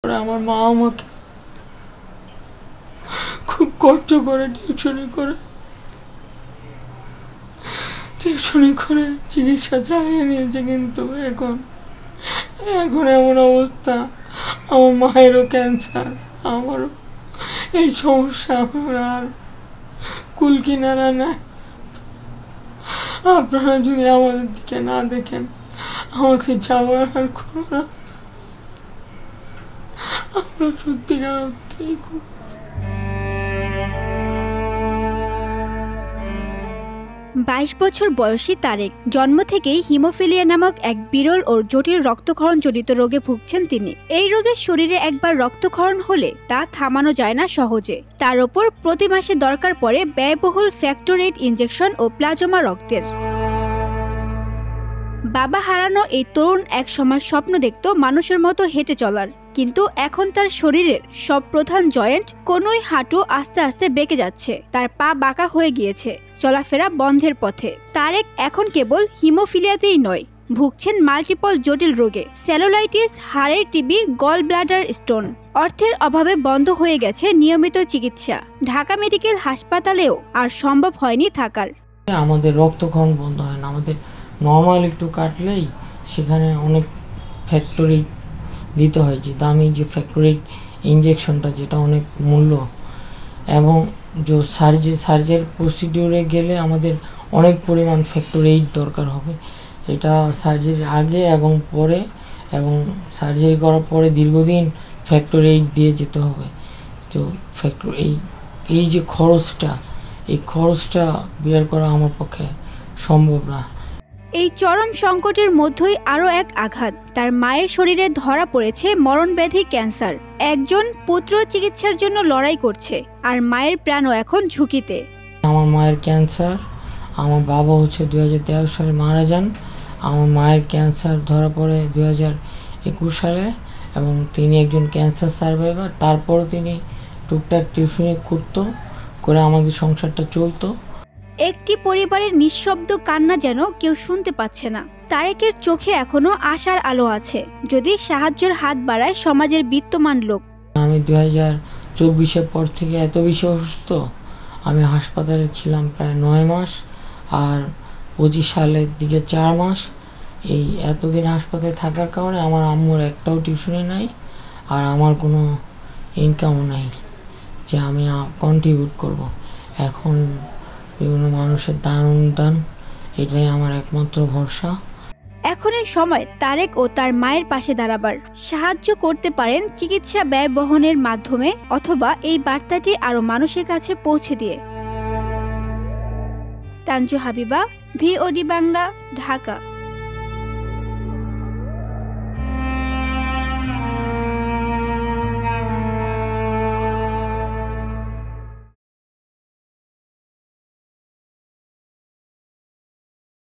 তারপরে আমার মা আমাকে খুব কষ্ট করে টিউশনি করে চিকিৎসা চালিয়ে নিয়েছে, কিন্তু এখন এমন অবস্থা, আমার মায়েরও ক্যান্সার, আমারও এই সমস্যা, আমরা আর কুল কিনারা নাই। আপনারা যদি আমাদের দিকে না দেখেন, আমাদের যাওয়ার আর কোনো রাস্তা, আমরা সত্যিকার অর্থেই খুব। 22 বছর বয়সী তারেক জন্ম থেকেই হিমোফিলিয়া নামক এক বিরল ও জটিল রক্তক্ষরণ জনিত রোগে ভুগছেন তিনি। এই রোগে শরীরে একবার রক্তক্ষরণ হলে তা থামানো যায় না সহজে। তার ওপর প্রতি মাসে দরকার পড়ে ব্যয়বহুল ফ্যাক্টর 8 ইনজেকশন ও প্লাজমা রক্তের। বাবা হারানো এই তরুণ এক সময় স্বপ্ন দেখত মানুষের মতো হেঁটে চলার, কিন্তু এখন তার শরীরের সব প্রধান জয়েন্ট, কোনোই হাঁটু আস্তে আস্তে বেঁকে যাচ্ছে, তার পা বাঁকা হয়ে গিয়েছে, চলাফেরা বন্ধের পথে। তারেক এখন কেবল হিমোফিলিয়াতেই নয়, ভুগছেন মাল্টিপল জটিল রোগে, সেলুলাইটিস, হাড়ের টিবি, গল ব্লাডার স্টোন। অর্থের অভাবে বন্ধ হয়ে গেছে নিয়মিত চিকিৎসা। ঢাকা মেডিকেল হাসপাতালেও আর সম্ভব হয়নি থাকার। আমাদের রক্তক্ষরণ বন্ধ হয় না, আমাদের নর্মাল একটু কাটলেই সেখানে অনেক ফ্যাক্টরি দিতে হয়, যে দামি যে ফ্যাক্টরি ইঞ্জেকশনটা, যেটা অনেক মূল্য, এবং যে সার্জারি প্রসিডিউরে গেলে আমাদের অনেক পরিমাণ ফ্যাক্টর 8 দরকার হবে। এটা সার্জারির আগে এবং পরে, এবং সার্জারি করার পরে দীর্ঘদিন ফ্যাক্টর 8 দিয়ে যেতে হবে। তো ফ্যাক্টর এই যে খরচটা, এই খরচটা বের করা আমার পক্ষে সম্ভব না। এই চরম সংকটের মধ্যেই আরও এক আঘাত, তার মায়ের শরীরে ধরা পড়েছে মরণব্যাধি ক্যান্সার। একজন পুত্র চিকিৎসার জন্য লড়াই করছে, আর মায়ের প্রাণও এখন ঝুঁকিতে। আমার মায়ের ক্যান্সার, আমার বাবা 2013 সালে মারা যান। আমার মায়ের ক্যান্সার ধরা পড়ে 2021 সালে, এবং তিনি একজন ক্যান্সার সার্ভাইভার। তারপরও তিনি টুকটাক টিউশনি করে আমাদের সংসারটা চলতো। একটি পরিবারের নিঃশব্দ কান্না যেন কেউ শুনতে পাচ্ছে না। তারেকের চোখে এখনো আশার আলো আছে, যদি সাহায্যের হাত বাড়ায় সমাজের বিত্তমান লোক। আমি 2024-এর পর থেকে এত বেশি অসুস্থ, আমি হাসপাতালে ছিলাম প্রায় 9 মাস, আর 25 সালের দিকে 4 মাস। এই এতদিন হাসপাতালে থাকার কারণে আমার আম্মুর একটাও টিউশনি নাই, আর আমার কোনো ইনকামও নাই যে আমি কন্ট্রিবিউট করব। এখন বিভিন্ন মানুষের দান অনুদান, এটাই আমার একমাত্র ভরসা। এখন এই সময় তারেক ও তার মায়ের পাশে দাঁড়াবার। সাহায্য করতে পারেন চিকিৎসা ব্যয় বহনের মাধ্যমে, অথবা এই বার্তাটি আরও মানুষের কাছে পৌঁছে দিয়ে। তানজু হাবিবা, VOD বাংলা, ঢাকা।